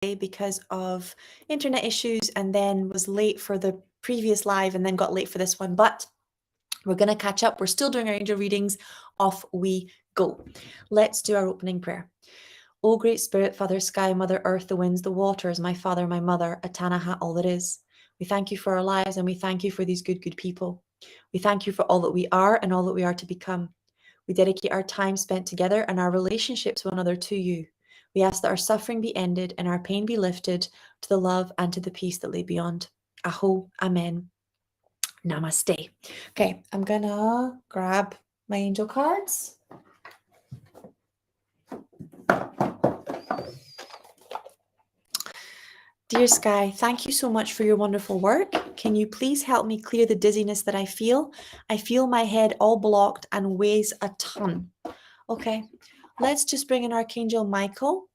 because of internet issues, and then was late for the previous live and then got late for this one, but we're going to catch up. We're still doing our angel readings. Off we go. Let's do our opening prayer. O great spirit, Father Sky, Mother Earth, the winds, the waters, my father, my mother, Atanaha, all that is. We thank you for our lives, and we thank you for these good people. We thank you for all that we are and all that we are to become. We dedicate our time spent together and our relationships with one another to you. We ask that our suffering be ended and our pain be lifted to the love and to the peace that lay beyond. Aho, amen. Namaste. Okay, I'm gonna grab my angel cards. Dear Sky, thank you so much for your wonderful work. Can you please help me clear the dizziness that I feel? I feel my head all blocked and weighs a ton. Okay, let's just bring in Archangel Michael.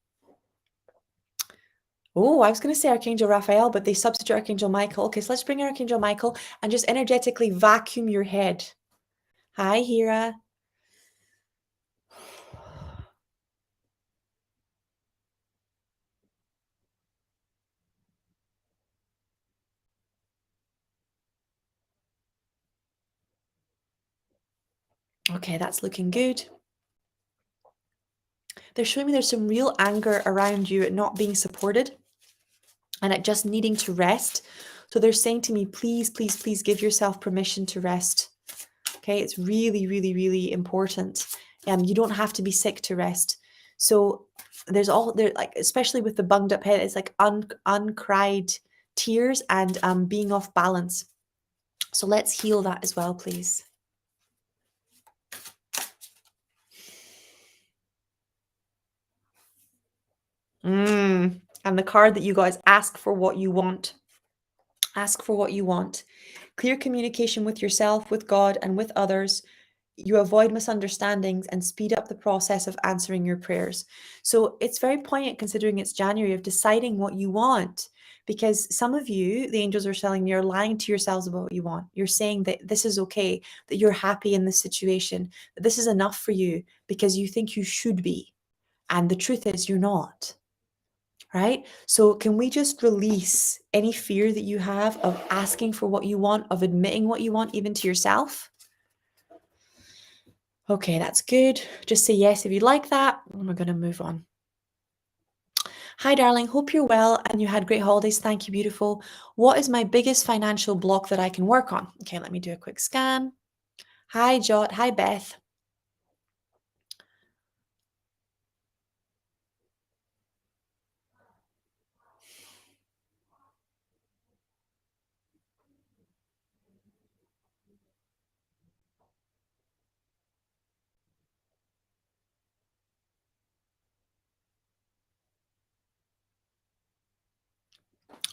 Oh, I was going to say Archangel Raphael, but they substitute Archangel Michael. Okay, so let's bring in Archangel Michael and just energetically vacuum your head. Hi, Hira. Okay, that's looking good. They're showing me there's some real anger around you at not being supported and at just needing to rest. So they're saying to me, please, please, please give yourself permission to rest. Okay, it's really, really, really important. You don't have to be sick to rest. So there's all there, like especially with the bunged up head, it's like uncried tears and being off balance. So let's heal that as well, please. And the card that you guys ask for what you want. Ask for what you want. Clear communication with yourself, with God, and with others. You avoid misunderstandings and speed up the process of answering your prayers. So it's very poignant considering it's January of deciding what you want, because some of you, the angels are telling me, are lying to yourselves about what you want. You're saying that this is okay, that you're happy in this situation, that this is enough for you because you think you should be. And the truth is you're not. Right? So can we just release any fear that you have of asking for what you want, of admitting what you want, even to yourself? Okay, that's good. Just say yes if you'd like that. And we're going to move on. Hi, darling. Hope you're well and you had great holidays. Thank you, beautiful. What is my biggest financial block that I can work on? Okay, let me do a quick scan. Hi, Jot. Hi, Beth.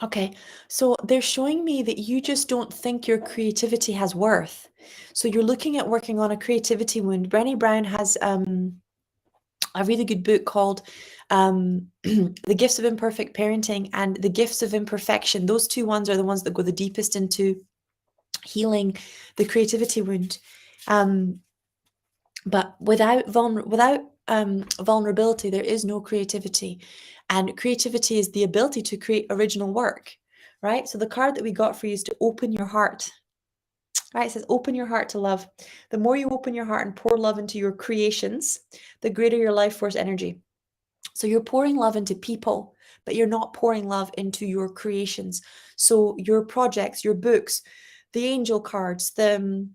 Okay, so they're showing me that you just don't think your creativity has worth. So you're looking at working on a creativity wound. Brené Brown has a really good book called The Gifts of Imperfect Parenting and The Gifts of Imperfection. Those two ones are the ones that go the deepest into healing the creativity wound. But without vulnerability, there is no creativity. And creativity is the ability to create original work, right? So the card that we got for you is to open your heart. Right, it says open your heart to love. The more you open your heart and pour love into your creations, the greater your life force energy. So you're pouring love into people, but you're not pouring love into your creations. So your projects, your books, the angel cards, the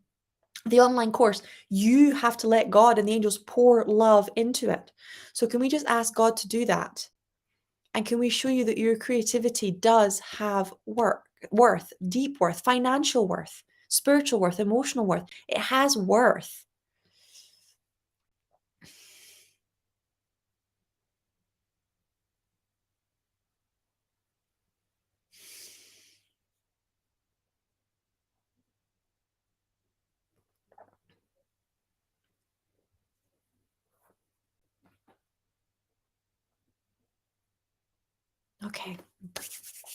online course, you have to let God and the angels pour love into it. So can we just ask God to do that? And can we show you that your creativity does have worth, deep worth, financial worth, spiritual worth, emotional worth? It has worth. Okay.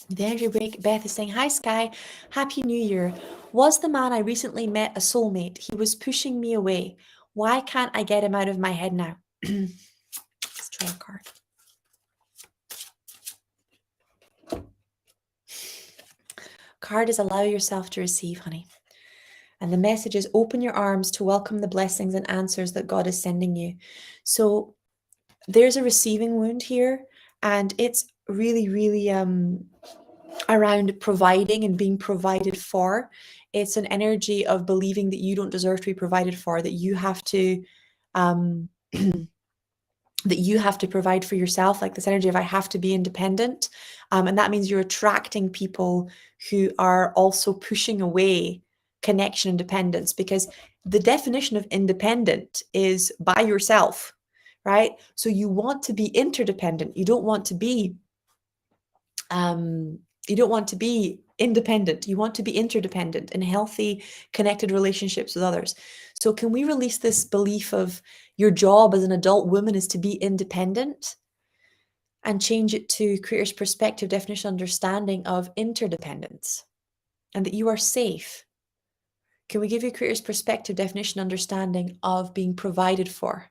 The energy break. Beth is saying, hi, Sky. Happy New Year. Was the man I recently met a soulmate? He was pushing me away. Why can't I get him out of my head now? Let's try a card. Card is allow yourself to receive, honey. And the message is open your arms to welcome the blessings and answers that God is sending you. So there's a receiving wound here, and it's really, really around providing and being provided for. It's an energy of believing that you don't deserve to be provided for, that you have to that you have to provide for yourself, like this energy of I have to be independent. And that means you're attracting people who are also pushing away connection and dependence, because the definition of independent is by yourself, right? So you want to be interdependent. You don't want to be independent. You want to be interdependent in healthy, connected relationships with others. So can we release this belief of your job as an adult woman is to be independent and change it to Creator's perspective, definition, understanding of interdependence, and that you are safe? Can we give you Creator's perspective, definition, understanding of being provided for?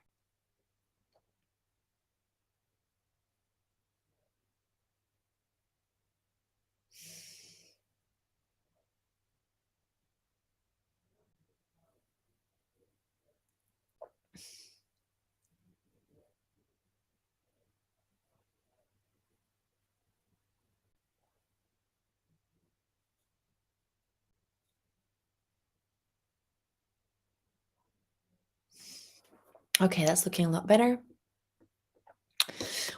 Okay, that's looking a lot better.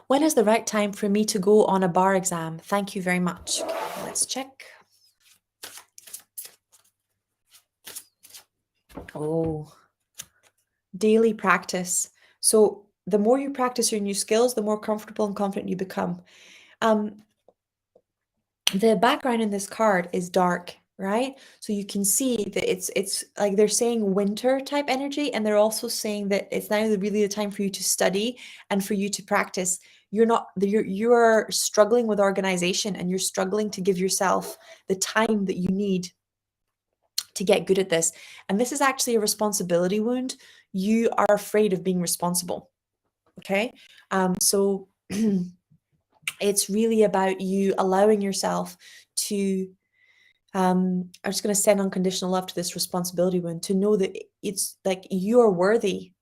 When is the right time for me to go on a bar exam? Thank you very much. Okay, let's check. Oh, daily practice. So the more you practice your new skills, the more comfortable and confident you become. The background in this card is dark, right? So you can see that it's like they're saying winter type energy, and they're also saying that it's now really the time for you to study and for you to practice. You're struggling with organization, and you're struggling to give yourself the time that you need to get good at this. And this is actually a responsibility wound. You are afraid of being responsible. Okay. So it's really about you allowing yourself to I'm just going to send unconditional love to this responsibility wound, to know that it's like you are worthy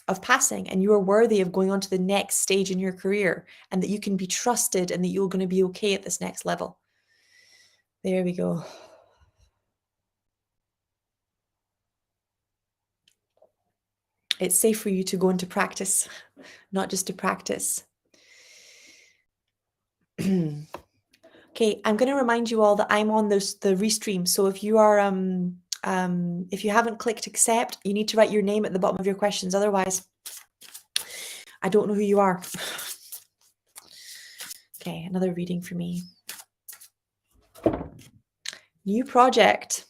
of passing, and you are worthy of going on to the next stage in your career, and that you can be trusted, and that you're going to be okay at this next level. There we go. It's safe for you to go into practice, not just to practice. Okay, I'm going to remind you all that I'm on the restream. So if you are if you haven't clicked accept, you need to write your name at the bottom of your questions. Otherwise, I don't know who you are. Okay, another reading for me. New project.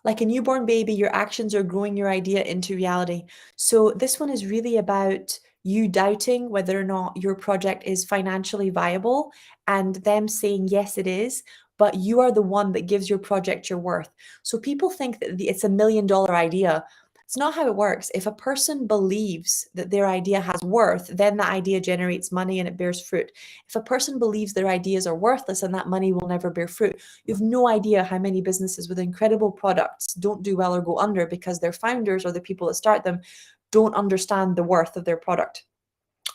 Like a newborn baby, your actions are growing your idea into reality. So this one is really about you doubting whether or not your project is financially viable, and them saying, yes, it is, but you are the one that gives your project your worth. So people think that it's $1 million idea. It's not how it works. If a person believes that their idea has worth, then the idea generates money and it bears fruit. If a person believes their ideas are worthless, and that money will never bear fruit. You have no idea how many businesses with incredible products don't do well or go under because their founders or the people that start them don't understand the worth of their product.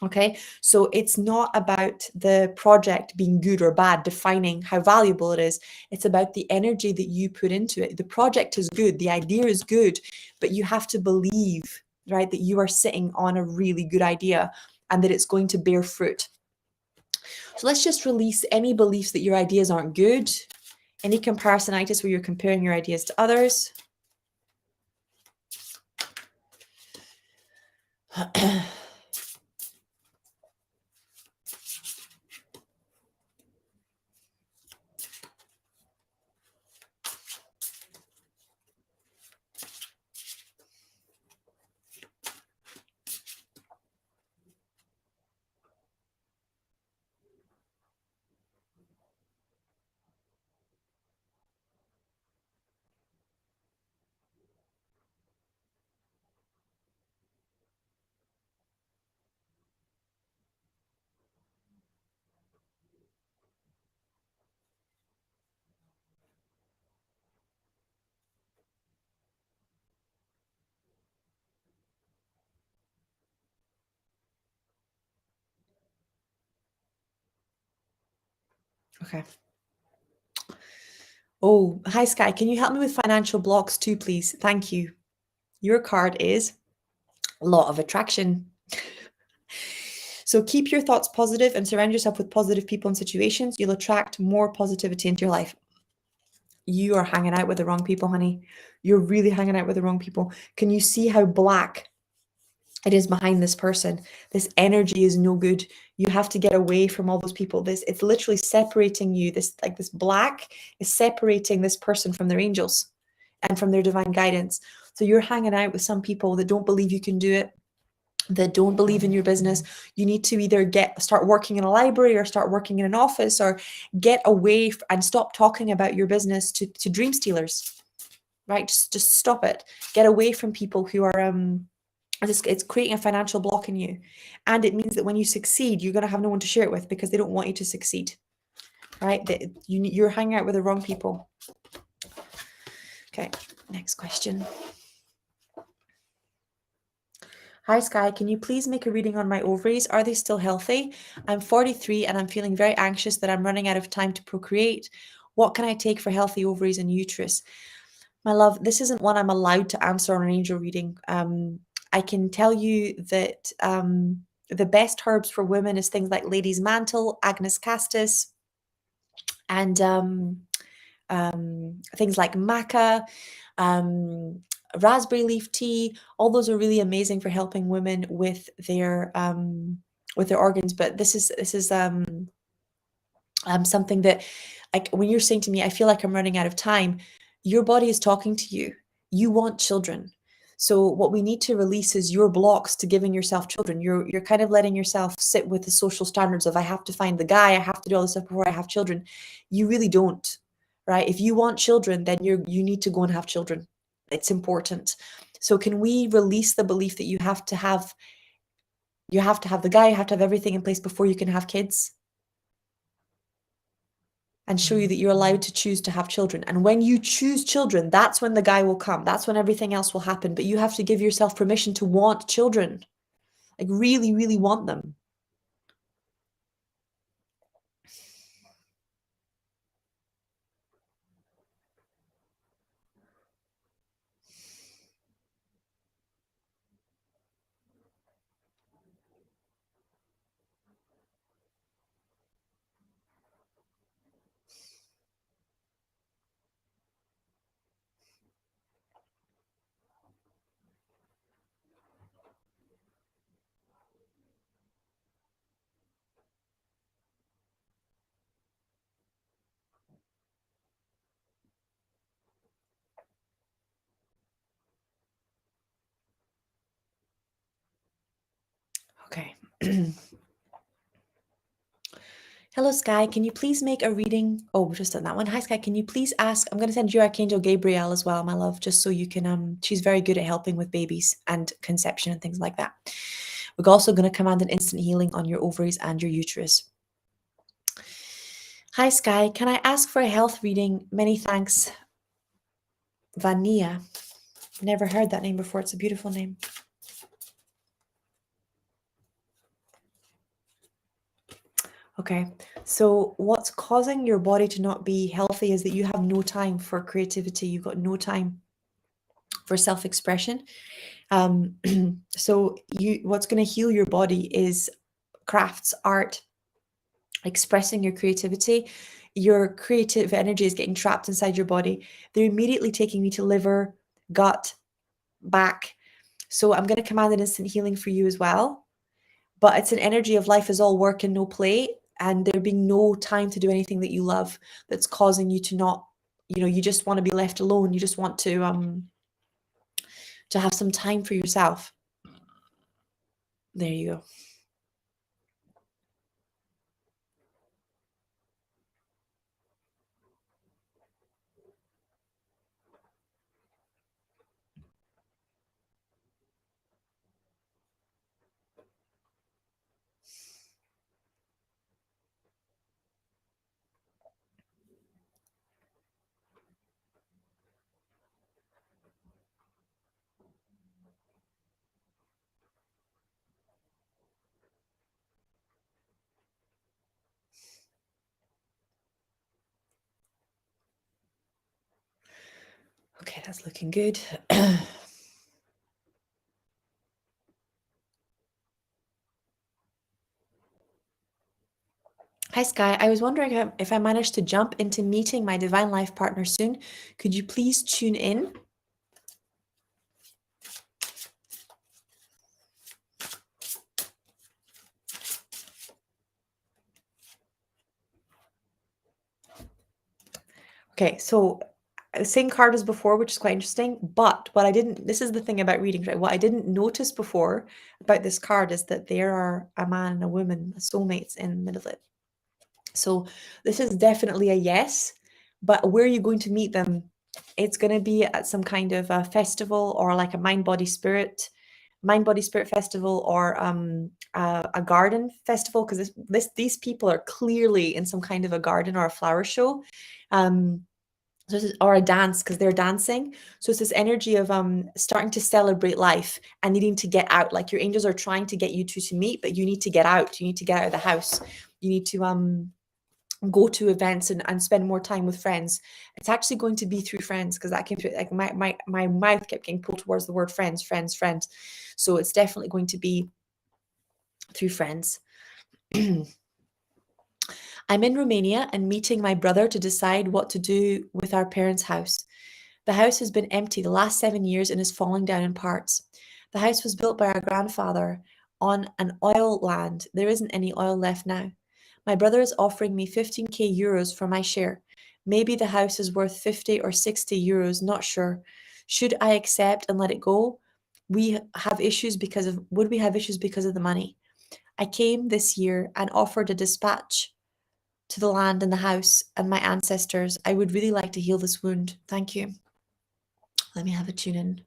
Okay, so it's not about the project being good or bad, defining how valuable it is. It's about the energy that you put into it. The project is good, the idea is good, but you have to believe, right, that you are sitting on a really good idea and that it's going to bear fruit. So let's just release any beliefs that your ideas aren't good, any comparisonitis where you're comparing your ideas to others. Okay. Oh, hi Sky. Can you help me with financial blocks too, please? Thank you. Your card is Law of Attraction. So keep your thoughts positive and surround yourself with positive people and situations. You'll attract more positivity into your life. You are hanging out with the wrong people, honey. You're really hanging out with the wrong people. Can you see how black it is behind this person? This energy is no good. You have to get away from all those people. It's literally separating you. This black is separating this person from their angels and from their divine guidance. So you're hanging out with some people that don't believe you can do it, that don't believe in your business. You need to either start working in a library or start working in an office, or get away and stop talking about your business to dream stealers, right? Just stop it. Get away from people who are it's creating a financial block in you, and it means that when you succeed, you're going to have no one to share it with because they don't want you to succeed, right? You're hanging out with the wrong people. Okay, next question. Hi Sky, can you please make a reading on my ovaries? Are they still healthy? I'm 43 and I'm feeling very anxious that I'm running out of time to procreate. What can I take for healthy ovaries and uterus? My love, this isn't one I'm allowed to answer on an angel reading. I can tell you that the best herbs for women is things like lady's mantle, Agnus castus, and things like maca, raspberry leaf tea. All those are really amazing for helping women with their organs. But this is something that, like, when you're saying to me, I feel like I'm running out of time, your body is talking to you. You want children. So what we need to release is your blocks to giving yourself children. You're kind of letting yourself sit with the social standards of, I have to find the guy, I have to do all this stuff before I have children. You really don't, right? If you want children, then you need to go and have children. It's important. So can we release the belief that you have to have the guy, you have to have everything in place before you can have kids? And show you that you're allowed to choose to have children. And when you choose children, that's when the guy will come. That's when everything else will happen. But you have to give yourself permission to want children. Like, really, really want them. Okay. Hello, Sky. Can you please make a reading? Oh, we've just done that one. Hi, Sky. Can you please ask? I'm going to send you Archangel Gabriel as well, my love, just so you can. She's very good at helping with babies and conception and things like that. We're also going to command an instant healing on your ovaries and your uterus. Hi, Sky. Can I ask for a health reading? Many thanks. Vania. Never heard that name before. It's a beautiful name. Okay, so what's causing your body to not be healthy is that you have no time for creativity. You've got no time for self-expression. So what's going to heal your body is crafts, art, expressing your creativity. Your creative energy is getting trapped inside your body. They're immediately taking me to liver, gut, back. So I'm going to command an instant healing for you as well. But it's an energy of life is all work and no play, and there being no time to do anything that you love, that's causing you to not, you just want to be left alone. You just want to have some time for yourself. There you go. Okay, that's looking good. Hi, Sky. I was wondering if I managed to jump into meeting my divine life partner soon. Could you please tune in? Okay, so same card as before, which is quite interesting. But what I didn't, this is the thing about readings, right? What I didn't notice before about this card is that there are a man and a woman, soulmates in the middle of it. So this is definitely a yes. But where are you going to meet them? It's going to be at some kind of a festival or like a mind body spirit festival, or a garden festival, because these people are clearly in some kind of a garden or a flower show. So this is, or a dance, because they're dancing. So it's this energy of starting to celebrate life and needing to get out. Like your angels are trying to get you two to meet, but you need to get out. You need to get out of the house. You need to go to events and spend more time with friends. It's actually going to be through friends, because that came through, like my mouth kept getting pulled towards the word friends, friends, friends. So it's definitely going to be through friends. I'm in Romania and meeting my brother to decide what to do with our parents' house. The house has been empty the last 7 years and is falling down in parts. The house was built by our grandfather on an oil land. There isn't any oil left now. My brother is offering me 15k euros for my share. Maybe the house is worth 50 or 60 euros, not sure. Should I accept and let it go? Would we have issues because of the money? I came this year and offered a dispatch to the land and the house and my ancestors. I would really like to heal this wound. Thank you. Let me have a tune in.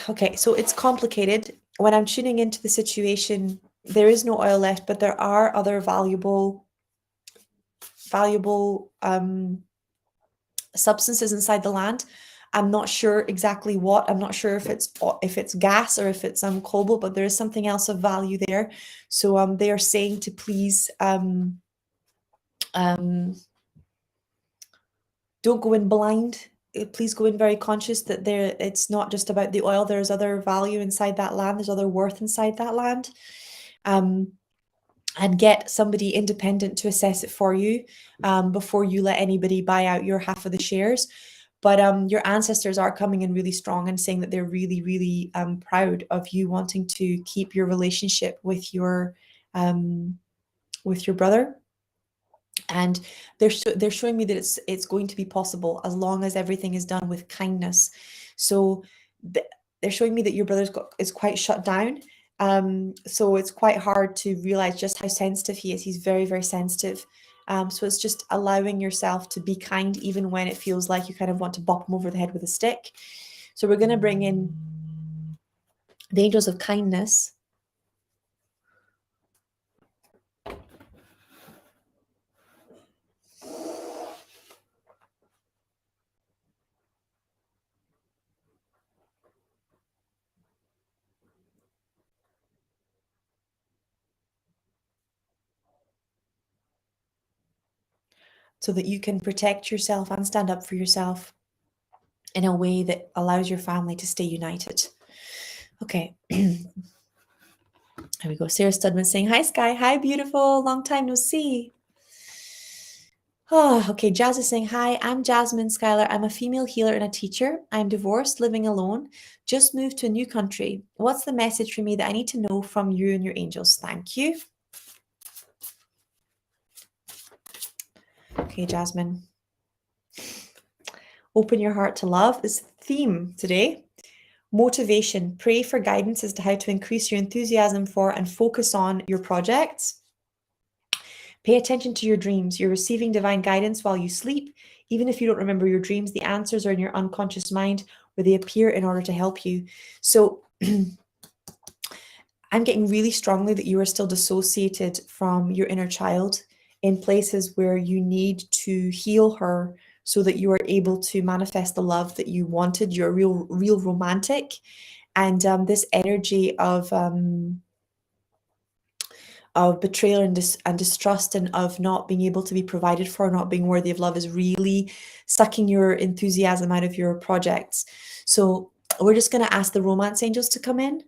Okay, so it's complicated. When I'm tuning into the situation, there is no oil left, but there are other valuable substances inside the land. I'm not sure exactly what. I'm not sure if it's gas or if it's cobalt, but there is something else of value there. So they are saying to please don't go in blind. Please go in very conscious that it's not just about the oil. There's other value inside that land. There's other worth inside that land. And get somebody independent to assess it for you before you let anybody buy out your half of the shares. But your ancestors are coming in really strong and saying that they're really, really proud of you wanting to keep your relationship with your brother. And they're showing me that it's going to be possible as long as everything is done with kindness. So they're showing me that your brother is quite shut down. So it's quite hard to realize just how sensitive he is. He's very, very sensitive. So it's just allowing yourself to be kind, even when it feels like you kind of want to bop him over the head with a stick. So we're going to bring in the angels of kindness. So that you can protect yourself and stand up for yourself in a way that allows your family to stay united. Okay. Here we go. Sarah Studman saying, hi, Sky. Hi, beautiful. Long time no see. Oh, okay. Jazz is saying, hi, I'm Jasmine Skylar. I'm a female healer and a teacher. I'm divorced, living alone, just moved to a new country. What's the message for me that I need to know from you and your angels? Thank you. Okay, Jasmine. Open your heart to love is the theme today. Motivation. Pray for guidance as to how to increase your enthusiasm for and focus on your projects. Pay attention to your dreams. You're receiving divine guidance while you sleep. Even if you don't remember your dreams, the answers are in your unconscious mind where they appear in order to help you. So I'm getting really strongly that you are still dissociated from your inner child in places where you need to heal her so that you are able to manifest the love that you wanted. You're real romantic. And this energy of betrayal and distrust, and of not being able to be provided for, not being worthy of love, is really sucking your enthusiasm out of your projects. So we're just going to ask the romance angels to come in.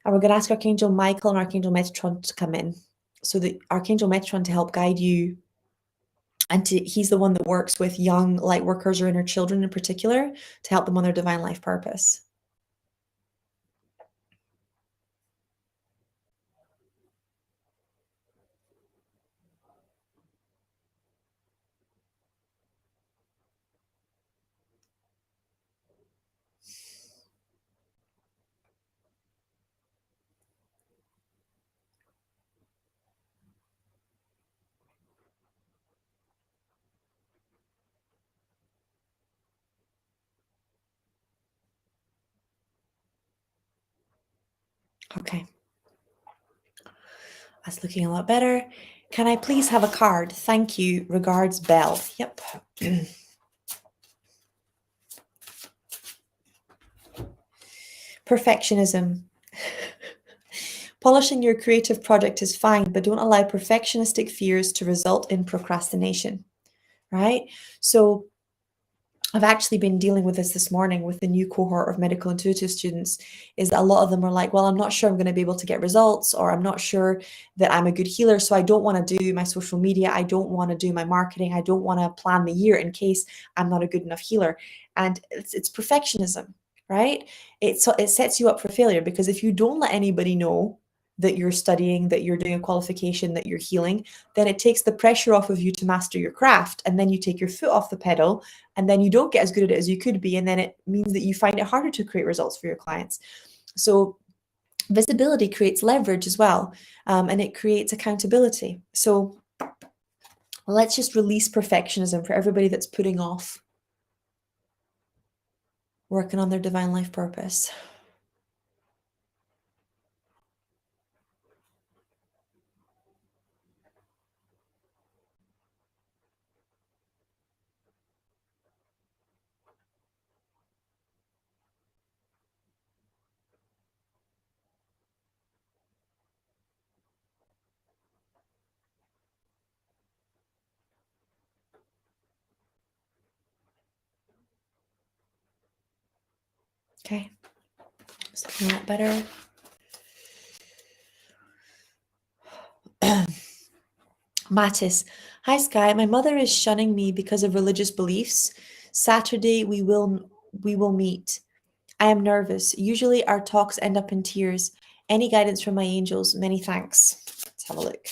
And we're going to ask Archangel Michael and Archangel Metatron to come in. So the Archangel Metatron to help guide you. And he's the one that works with young light workers or inner children in particular to help them on their divine life purpose. Okay. That's looking a lot better. Can I please have a card? Thank you. Regards, Belle. Yep. Perfectionism. Polishing your creative project is fine, but don't allow perfectionistic fears to result in procrastination, right? So I've actually been dealing with this morning with the new cohort of medical intuitive students, is that a lot of them are like, well, I'm not sure I'm going to be able to get results, or I'm not sure that I'm a good healer, so I don't want to do my social media, I don't want to do my marketing, I don't want to plan the year in case I'm not a good enough healer. And it's perfectionism, right? It sets you up for failure, because if you don't let anybody know that you're studying, that you're doing a qualification, that you're healing, then it takes the pressure off of you to master your craft, and then you take your foot off the pedal, and then you don't get as good at it as you could be, and then it means that you find it harder to create results for your clients. So visibility creates leverage as well, and it creates accountability. So let's just release perfectionism for everybody that's putting off working on their divine life purpose. Okay, it's looking a lot better. Mattis. Hi, Sky. My mother is shunning me because of religious beliefs. Saturday we will meet. I am nervous. Usually our talks end up in tears. Any guidance from my angels? Many thanks. Let's have a look.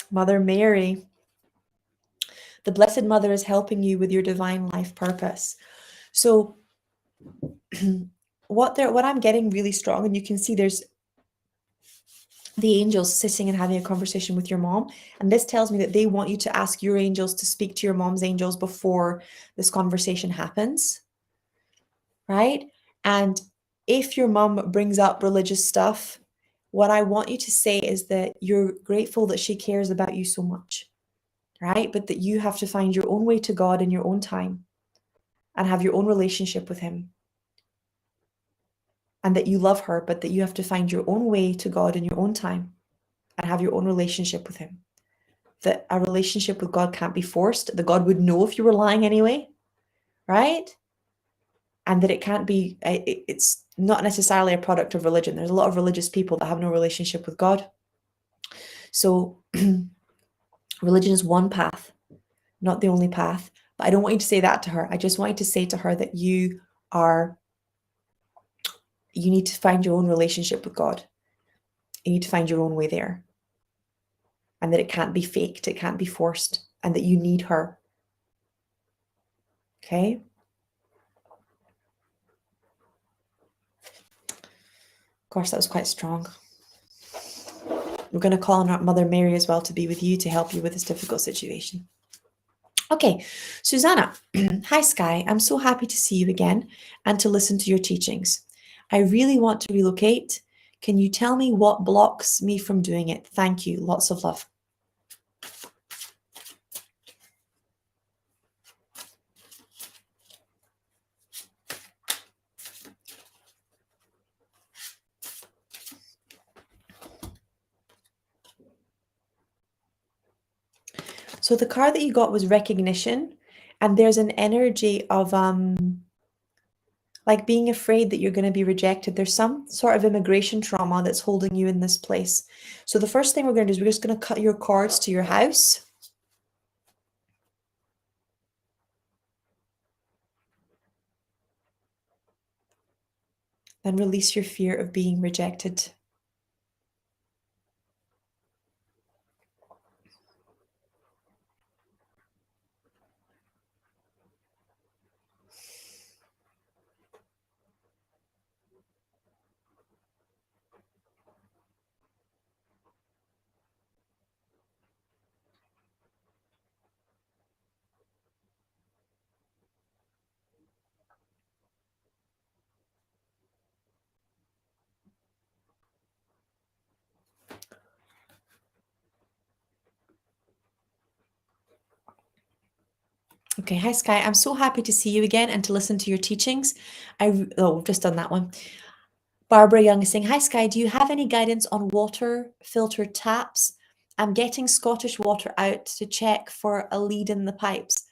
Mother Mary. The Blessed Mother is helping you with your divine life purpose. So what I'm getting really strong, and you can see there's the angels sitting and having a conversation with your mom, and this tells me that they want you to ask your angels to speak to your mom's angels before this conversation happens, right? And if your mom brings up religious stuff, what I want you to say is that you're grateful that she cares about you so much, right? But that you have to find your own way to God in your own time and have your own relationship with him. And that you love her, but that you have to find your own way to God in your own time and have your own relationship with him. That a relationship with God can't be forced, that God would know if you were lying anyway, right? And that it can't be, it's not necessarily a product of religion. There's a lot of religious people that have no relationship with God. So religion is one path, not the only path. But I don't want you to say that to her. I just want you to say to her that you need to find your own relationship with God. You need to find your own way there. And that it can't be faked, it can't be forced, and that you need her. Okay? Of course, that was quite strong. We're going to call on our Mother Mary as well to be with you, to help you with this difficult situation. Okay, Susanna. Hi, Sky. I'm so happy to see you again and to listen to your teachings. I really want to relocate. Can you tell me what blocks me from doing it? Thank you. Lots of love. So the card that you got was recognition, and there's an energy of like being afraid that you're going to be rejected. There's some sort of immigration trauma that's holding you in this place. So the first thing we're going to do is we're just going to cut your cords to your house. Then release your fear of being rejected. Okay, hi Sky. I'm so happy to see you again and to listen to your teachings. We've just done that one. Barbara Young is saying, hi Sky, do you have any guidance on water filter taps? I'm getting Scottish water out to check for a lead in the pipes.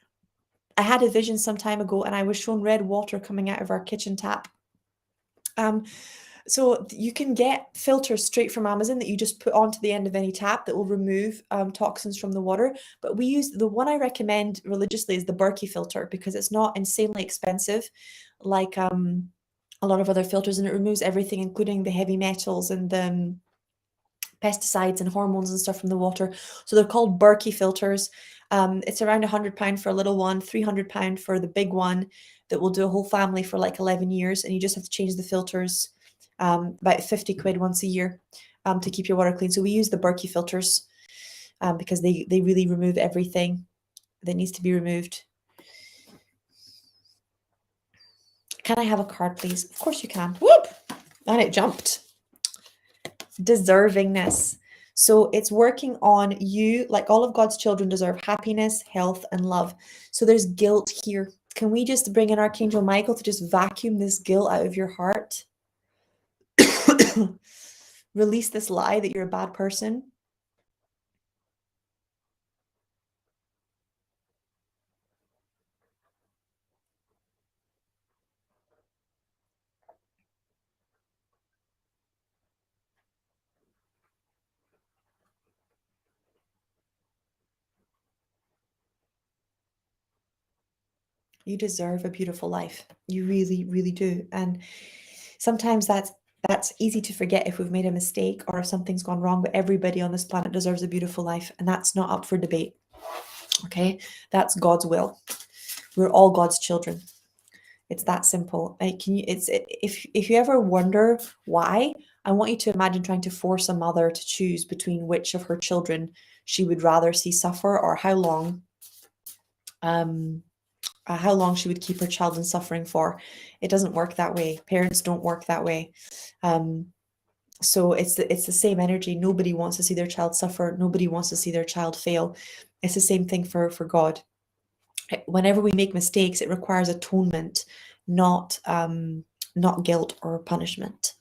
I had a vision some time ago and I was shown red water coming out of our kitchen tap. So you can get filters straight from Amazon that you just put onto the end of any tap that will remove toxins from the water. But we use the one I recommend religiously is the Berkey filter because it's not insanely expensive like a lot of other filters, and it removes everything, including the heavy metals and the pesticides and hormones and stuff from the water. So they're called Berkey filters. It's around £100 for a little one, £300 for the big one that will do a whole family for like 11 years. And you just have to change the filters about 50 quid once a year to keep your water clean. So we use the Berkey filters because they really remove everything that needs to be removed. Can I have a card, please? Of course you can. Whoop! And it jumped. Deservingness. So it's working on you, like all of God's children deserve happiness, health, and love. So there's guilt here. Can we just bring in Archangel Michael to just vacuum this guilt out of your heart? Release this lie that you're a bad person. You deserve a beautiful life. You really, really do. And sometimes that's easy to forget if we've made a mistake or if something's gone wrong, but everybody on this planet deserves a beautiful life, and that's not up for debate. Okay? That's God's will. We're all God's children. It's that simple. Like, if you ever wonder why, I want you to imagine trying to force a mother to choose between which of her children she would rather see suffer, or how long she would keep her child in suffering for. It doesn't work that way. Parents don't work that way. So it's the same energy. Nobody wants to see their child suffer. Nobody wants to see their child fail. It's the same thing for God. Whenever we make mistakes, it requires atonement, not guilt or punishment.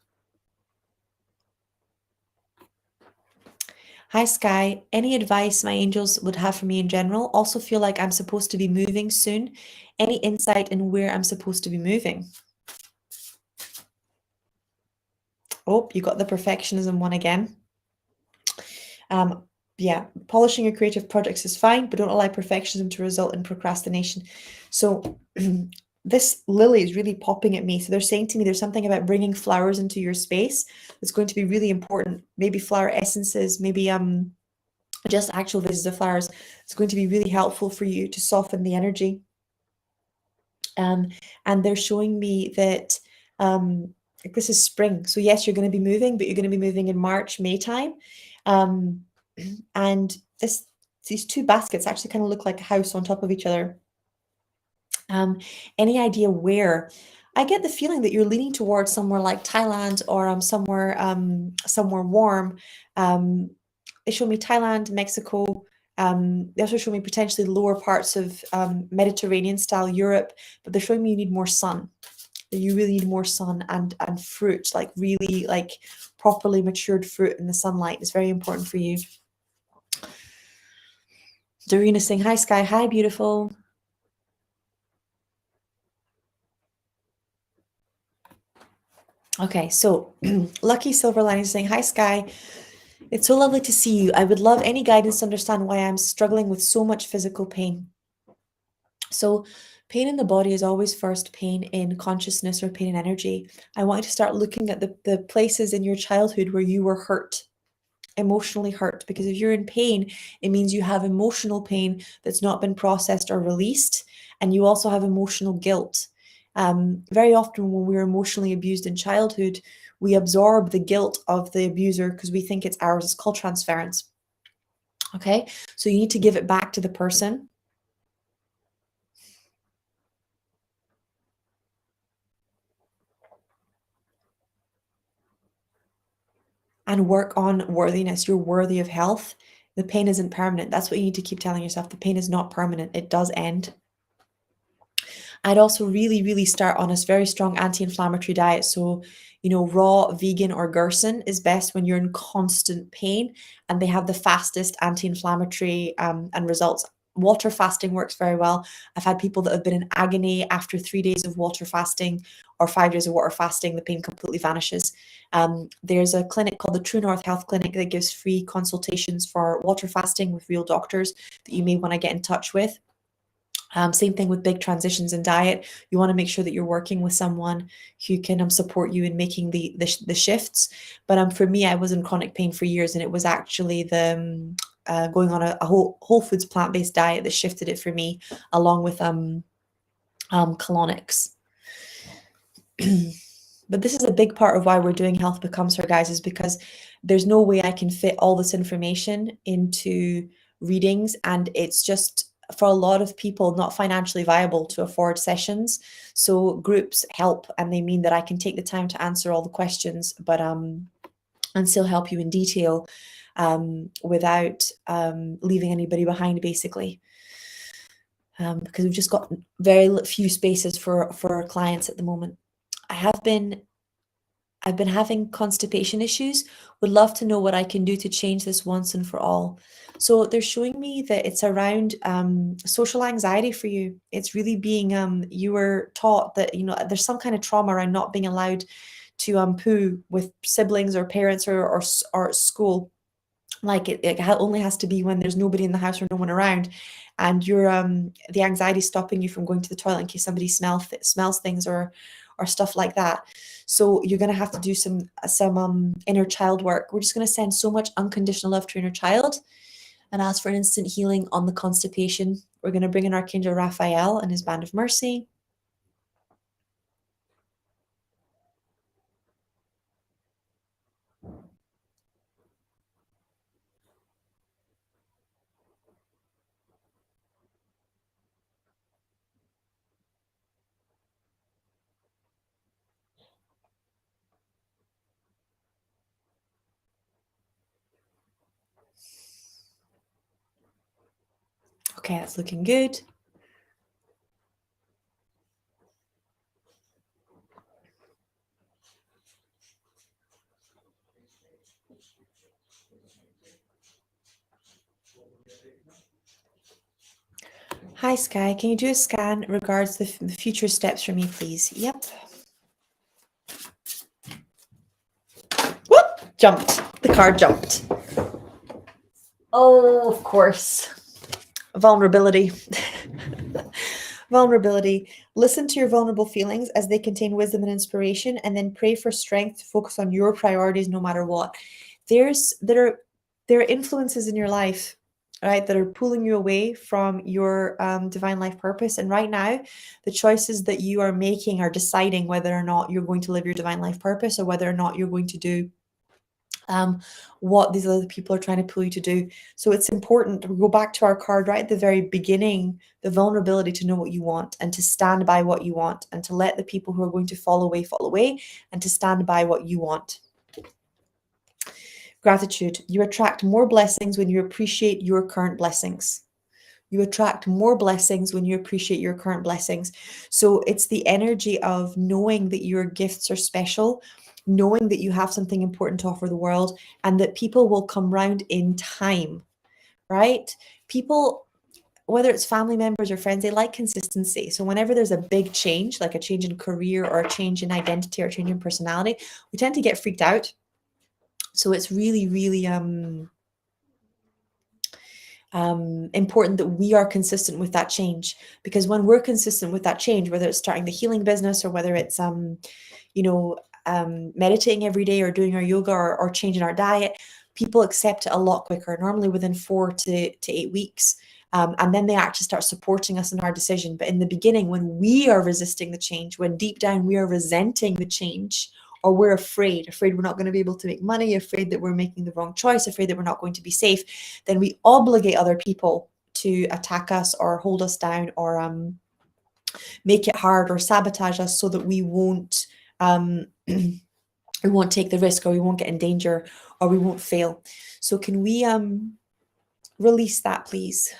Hi Sky, any advice my angels would have for me in general? Also feel like I'm supposed to be moving soon. Any insight in where I'm supposed to be moving? Oh, you got the perfectionism one again. Yeah, polishing your creative projects is fine, but don't allow perfectionism to result in procrastination. So this lily is really popping at me. So they're saying to me there's something about bringing flowers into your space that's going to be really important. Maybe flower essences, maybe just actual vases of flowers. It's going to be really helpful for you to soften the energy. And they're showing me that like this is spring. So yes, you're going to be moving, but you're going to be moving in March, May time. And these two baskets actually kind of look like a house on top of each other. Any idea where? I get the feeling that you're leaning towards somewhere like Thailand or somewhere warm. They show me Thailand, Mexico. They also show me potentially lower parts of Mediterranean style Europe, but they're showing me you need more sun. That you really need more sun and fruit, like really like properly matured fruit in the sunlight is very important for you. Dorina saying, hi, Sky. Hi, beautiful. Okay, so Lucky Silver Lining is saying, hi, Sky. It's so lovely to see you. I would love any guidance to understand why I'm struggling with so much physical pain. So, pain in the body is always first pain in consciousness or pain in energy. I want you to start looking at the places in your childhood where you were hurt, emotionally hurt, because if you're in pain, it means you have emotional pain that's not been processed or released, and you also have emotional guilt. Very often, when we're emotionally abused in childhood, we absorb the guilt of the abuser because we think it's ours. It's called transference. Okay, so you need to give it back to the person. And work on worthiness. You're worthy of health. The pain isn't permanent. That's what you need to keep telling yourself. The pain is not permanent. It does end. I'd also really, really start on a very strong anti-inflammatory diet. So, raw, vegan, or Gerson is best when you're in constant pain, and they have the fastest anti-inflammatory and results. Water fasting works very well. I've had people that have been in agony after 3 days of water fasting or 5 days of water fasting. The pain completely vanishes. There's a clinic called the True North Health Clinic that gives free consultations for water fasting with real doctors that you may want to get in touch with. Same thing with big transitions in diet. You want to make sure that you're working with someone who can support you in making the shifts. But for me, I was in chronic pain for years, and it was actually the going on a whole foods plant-based diet that shifted it for me, along with colonics. But this is a big part of why we're doing Health Becomes Her, guys, is because there's no way I can fit all this information into readings, and it's just, for a lot of people, not financially viable to afford sessions. So groups help, and they mean that I can take the time to answer all the questions, but and still help you in detail without leaving anybody behind, basically. Because we've just got very few spaces for our clients at the moment. I've been having constipation issues. Would love to know what I can do to change this once and for all. So they're showing me that it's around social anxiety for you. It's really being you were taught that there's some kind of trauma around not being allowed to poo with siblings or parents or school. Like it only has to be when there's nobody in the house or no one around, and you're the anxiety stopping you from going to the toilet in case somebody smells things or stuff like that. So you're going to have to do some inner child work. We're just going to send so much unconditional love to your inner child and ask for an instant healing on the constipation. We're going to bring in Archangel Raphael and his band of mercy. Okay, that's looking good. Hi, Sky. Can you do a scan regards the future steps for me, please? Yep. Whoop! Jumped. The card jumped. Oh, of course. Vulnerability. Vulnerability. Listen to your vulnerable feelings as they contain wisdom and inspiration, and then pray for strength to focus on your priorities no matter what. There are influences in your life, right, that are pulling you away from your divine life purpose. And right now, the choices that you are making are deciding whether or not you're going to live your divine life purpose, or whether or not you're going to do what these other people are trying to pull you to do. So it's important to go back to our card right at the very beginning, the vulnerability to know what you want and to stand by what you want, and to let the people who are going to fall away, and to stand by what you want. Gratitude. You attract more blessings when you appreciate your current blessings. You attract more blessings when you appreciate your current blessings. So it's the energy of knowing that your gifts are special, knowing that you have something important to offer the world, and that people will come round in time, right? People whether it's family members or friends, they like consistency. So whenever there's a big change, like a change in career or a change in identity or a change in personality, we tend to get freaked out. So it's really, really important that we are consistent with that change, because when we're consistent with that change, whether it's starting the healing business or whether it's meditating every day or doing our yoga or changing our diet, people accept it a lot quicker, normally within 4 to 8 weeks. And then they actually start supporting us in our decision. But in the beginning, when we are resisting the change, when deep down we are resenting the change, or we're afraid we're not going to be able to make money, afraid that we're making the wrong choice, afraid that we're not going to be safe, then we obligate other people to attack us or hold us down or make it hard or sabotage us so that we won't we won't take the risk, or we won't get in danger, or we won't fail. So can we release that, please?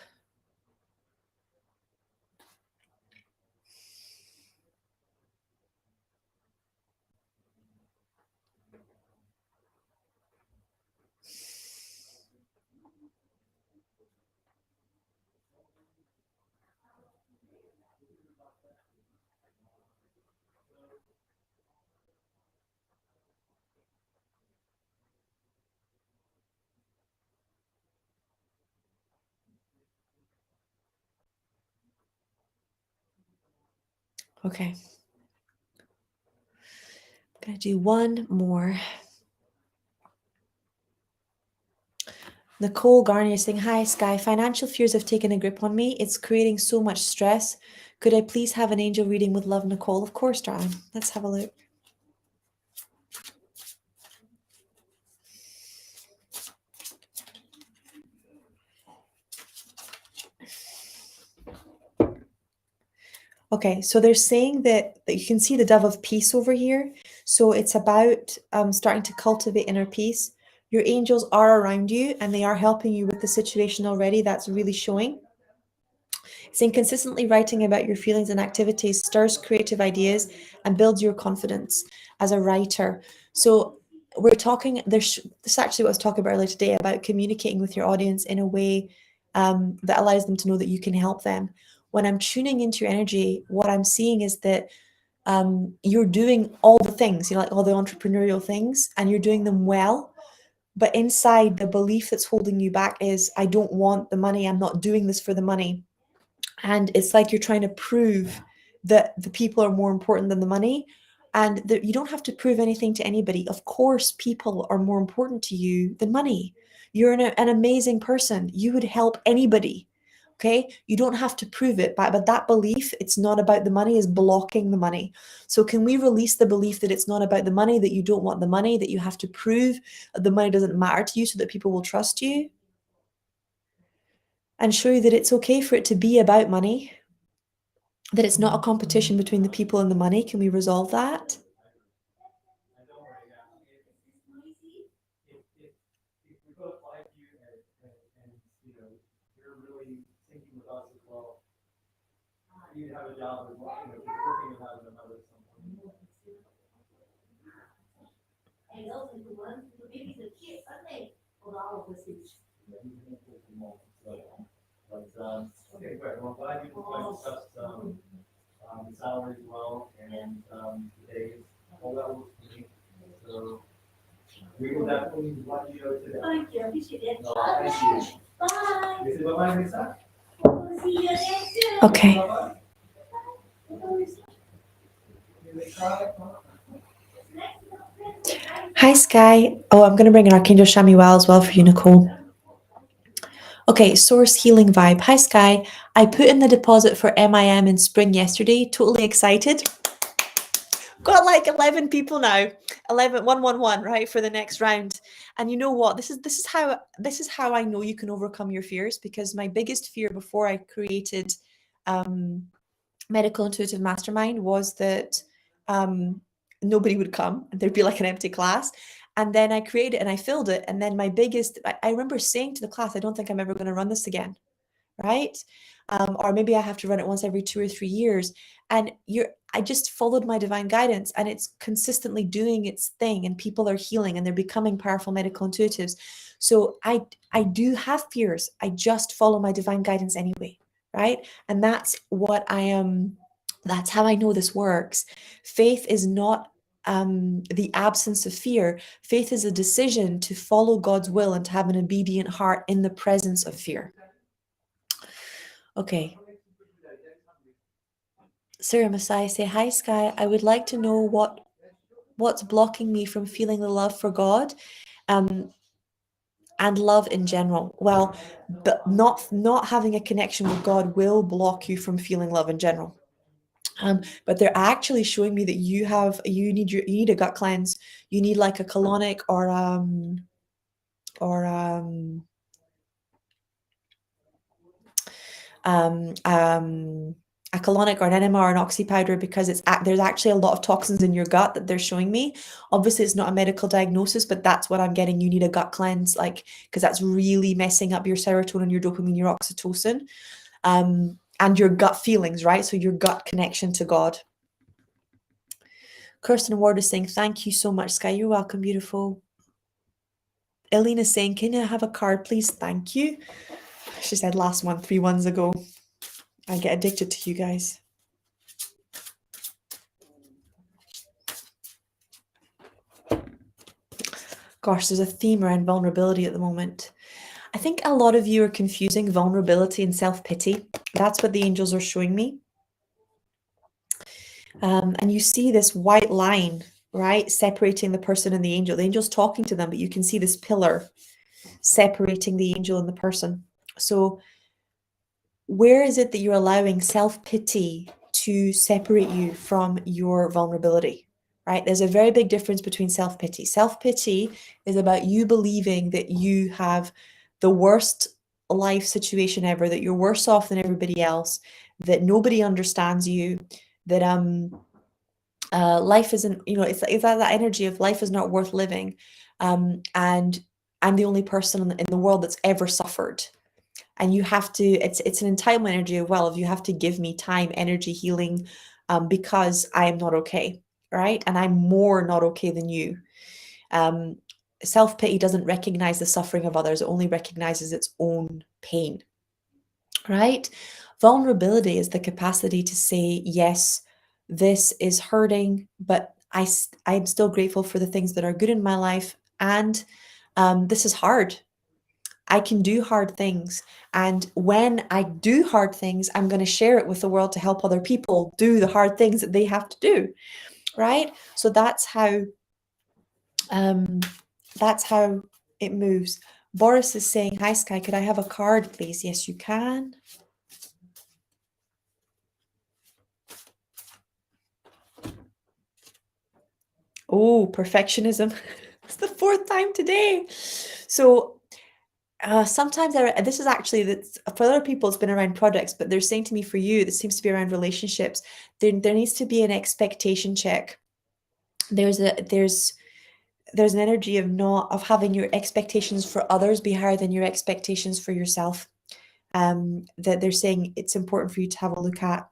Okay. I'm going to do one more. Nicole Garnier saying, hi, Sky. Financial fears have taken a grip on me. It's creating so much stress. Could I please have an angel reading with love, Nicole? Of course, darling. Let's have a look. Okay, so they're saying that you can see the dove of peace over here. So it's about starting to cultivate inner peace. Your angels are around you and they are helping you with the situation already. That's really showing. Saying consistently writing about your feelings and activities stirs creative ideas and builds your confidence as a writer. So we're talking, this is actually what I was talking about earlier today, about communicating with your audience in a way that allows them to know that you can help them. When I'm tuning into your energy, what I'm seeing is that you're doing all the things, like all the entrepreneurial things, and you're doing them well. But inside, the belief that's holding you back is, I don't want the money. I'm not doing this for the money. And it's like you're trying to prove that the people are more important than the money, and that you don't have to prove anything to anybody. Of course, people are more important to you than money. You're an amazing person. You would help anybody. Okay, you don't have to prove it, but that belief, it's not about the money, is blocking the money. So can we release the belief that it's not about the money, that you don't want the money, that you have to prove that the money doesn't matter to you so that people will trust you, and show you that it's okay for it to be about money, that it's not a competition between the people and the money? Can we resolve that? Okay. Hi, Sky. Oh, I'm going to bring in Archangel Shamuel as well for you, Nicole. Okay, Source Healing Vibe. Hi, Sky. I put in the deposit for MIM in spring yesterday. Totally excited. Got like 11 people now. 111, right, for the next round. And you know what? This is how I know you can overcome your fears, because my biggest fear before I created Medical Intuitive Mastermind was that nobody would come and there'd be like an empty class. And then I created it and I filled it. And then I remember saying to the class, I don't think I'm ever going to run this again. Right? Or maybe I have to run it once every 2 or 3 years. And I just followed my divine guidance, and it's consistently doing its thing, and people are healing and they're becoming powerful medical intuitives. So I do have fears. I just follow my divine guidance anyway. right? And that's what I am, that's how I know this works. Faith is not the absence of fear. Faith is a decision to follow God's will and to have an obedient heart in the presence of fear. Okay. Sarah Messiah say, hi Sky, I would like to know what's blocking me from feeling the love for God and love in general. Well, but not having a connection with God will block you from feeling love in general. But they're actually showing me that you need a gut cleanse. You need like a colonic or a colonic or an enema or an oxy powder, because there's actually a lot of toxins in your gut that they're showing me. Obviously, it's not a medical diagnosis, but that's what I'm getting. You need a gut cleanse, like, because that's really messing up your serotonin, your dopamine, your oxytocin, and your gut feelings, right? So your gut connection to God. Kirsten Ward is saying, thank you so much, Sky. You're welcome, beautiful. Elena is saying, can I have a card, please? Thank you. She said last one, 3 ones ago. I get addicted to you guys. Gosh, there's a theme around vulnerability at the moment. I think a lot of you are confusing vulnerability and self-pity. That's what the angels are showing me. And you see this white line, right, separating the person and the angel. The angel's talking to them, but you can see this pillar separating the angel and the person. So where is it that you're allowing self-pity to separate you from your vulnerability, right? There's a very big difference between self-pity. Self-pity is about you believing that you have the worst life situation ever, that you're worse off than everybody else, that nobody understands you, that life isn't, it's that energy of life is not worth living, and I'm the only person in the world that's ever suffered. And you have to, it's an entitlement energy of, well, if you have to give me time, energy, healing, because I am not okay, right? And I'm more not okay than you. Self-pity doesn't recognize the suffering of others, it only recognizes its own pain, right? Vulnerability is the capacity to say, yes, this is hurting, but I'm still grateful for the things that are good in my life. And this is hard. I can do hard things. And when I do hard things, I'm going to share it with the world to help other people do the hard things that they have to do. Right? So that's how it moves. Boris is saying, hi Sky, could I have a card, please? Yes, you can. Oh, perfectionism. It's the 4th time today. So sometimes this is actually, that's for other people it's been around projects, but they're saying to me, for you, this seems to be around relationships. There needs to be an expectation check. There's an energy of having your expectations for others be higher than your expectations for yourself. That they're saying it's important for you to have a look at.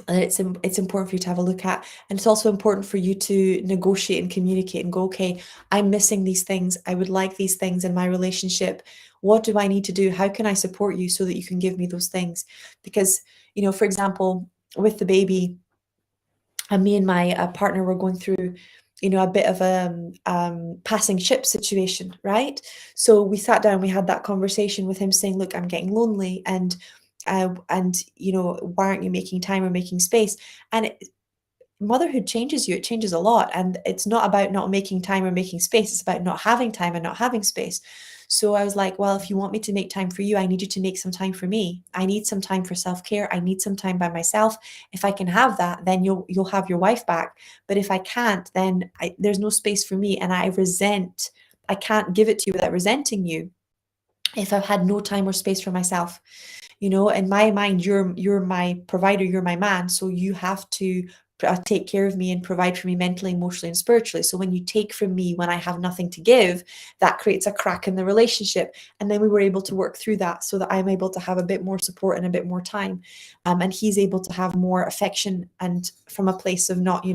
It's important for you to have a look at, and it's also important for you to negotiate and communicate and go, okay, I'm missing these things, I would like these things in my relationship. What do I need to do? How can I support you so that you can give me those things? Because, for example, with the baby, and me and my partner were going through, a bit of a passing ship situation, right? So we sat down, we had that conversation with him saying, look, I'm getting lonely, and why aren't you making time or making space? And motherhood changes you, it changes a lot. And it's not about not making time or making space, it's about not having time and not having space. So I was like, well, if you want me to make time for you, I need you to make some time for me. I need some time for self-care. I need some time by myself. If I can have that, then you'll have your wife back. But if I can't, then there's no space for me. And I can't give it to you without resenting you if I've had no time or space for myself. In my mind, you're my provider, you're my man. So you have to take care of me and provide for me mentally, emotionally, and spiritually. So when you take from me when I have nothing to give, that creates a crack in the relationship. And then we were able to work through that so that I'm able to have a bit more support and a bit more time. And he's able to have more affection and from a place of not,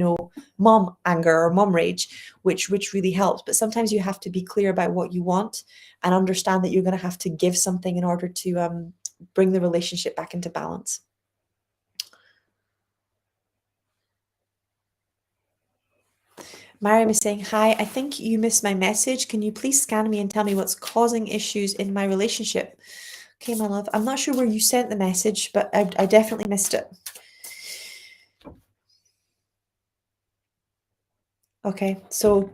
mom anger or mom rage, which really helps. But sometimes you have to be clear about what you want and understand that you're going to have to give something in order to bring the relationship back into balance. Mariam is saying, hi, I think you missed my message. Can you please scan me and tell me what's causing issues in my relationship? Okay, my love. I'm not sure where you sent the message, but I definitely missed it. Okay, so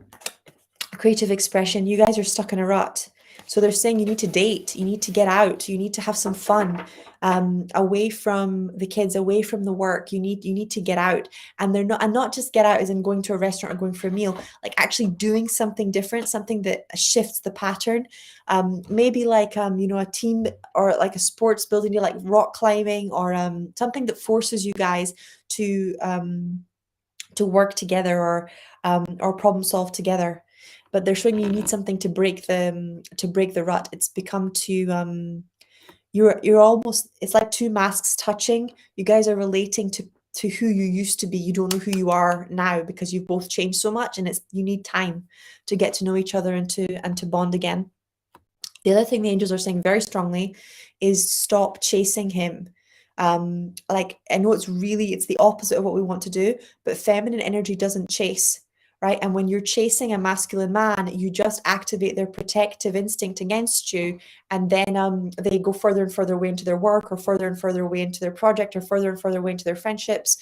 creative expression, you guys are stuck in a rut. So they're saying you need to date, you need to get out, you need to have some fun, away from the kids, away from the work. You need to get out, and not just get out as in going to a restaurant or going for a meal, like actually doing something different, something that shifts the pattern. Maybe like a team or like a sports building, like rock climbing or something that forces you guys to work together or problem solve together. But they're showing you need something to break the rut. It's become too you're almost, it's like two masks touching. You guys are relating to who you used to be. You don't know who you are now because you've both changed so much, and you need time to get to know each other and to bond again. The other thing the angels are saying very strongly is stop chasing him. Like, I know it's the opposite of what we want to do, but feminine energy doesn't chase, right? And when you're chasing a masculine man, you just activate their protective instinct against you, and then they go further and further away into their work, or further and further away into their project, or further and further away into their friendships,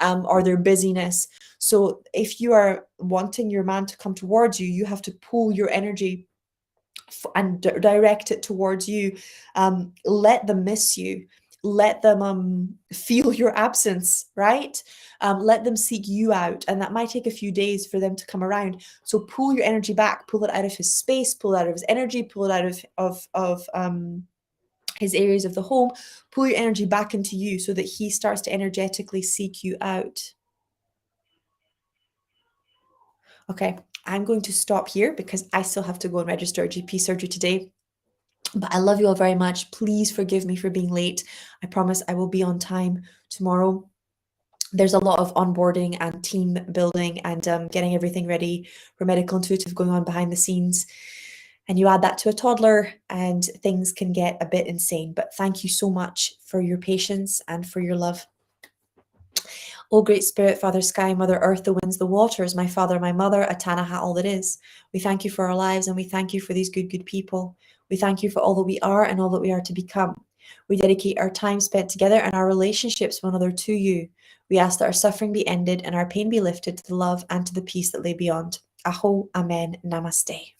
or their busyness. So if you are wanting your man to come towards you, you have to pull your energy and direct it towards you. Let them miss you. Let them feel your absence, right? Let them seek you out, and that might take a few days for them to come around. So pull your energy back, pull it out of his space, pull it out of his energy, pull it out of his areas of the home. Pull your energy back into you so that he starts to energetically seek you out. Okay, I'm going to stop here because I still have to go and register a GP surgery today. But I love you all very much. Please forgive me for being late. I promise I will be on time tomorrow. There's a lot of onboarding and team building and getting everything ready for medical intuitive going on behind the scenes. And you add that to a toddler and things can get a bit insane. But thank you so much for your patience and for your love. O great spirit, Father Sky, Mother Earth, the winds, the waters, my father, my mother, Atanaha, all that is. We thank you for our lives, and we thank you for these good people. We thank you for all that we are and all that we are to become. We dedicate our time spent together and our relationships with one another to you. We ask that our suffering be ended and our pain be lifted to the love and to the peace that lay beyond. Aho, Amen, Namaste.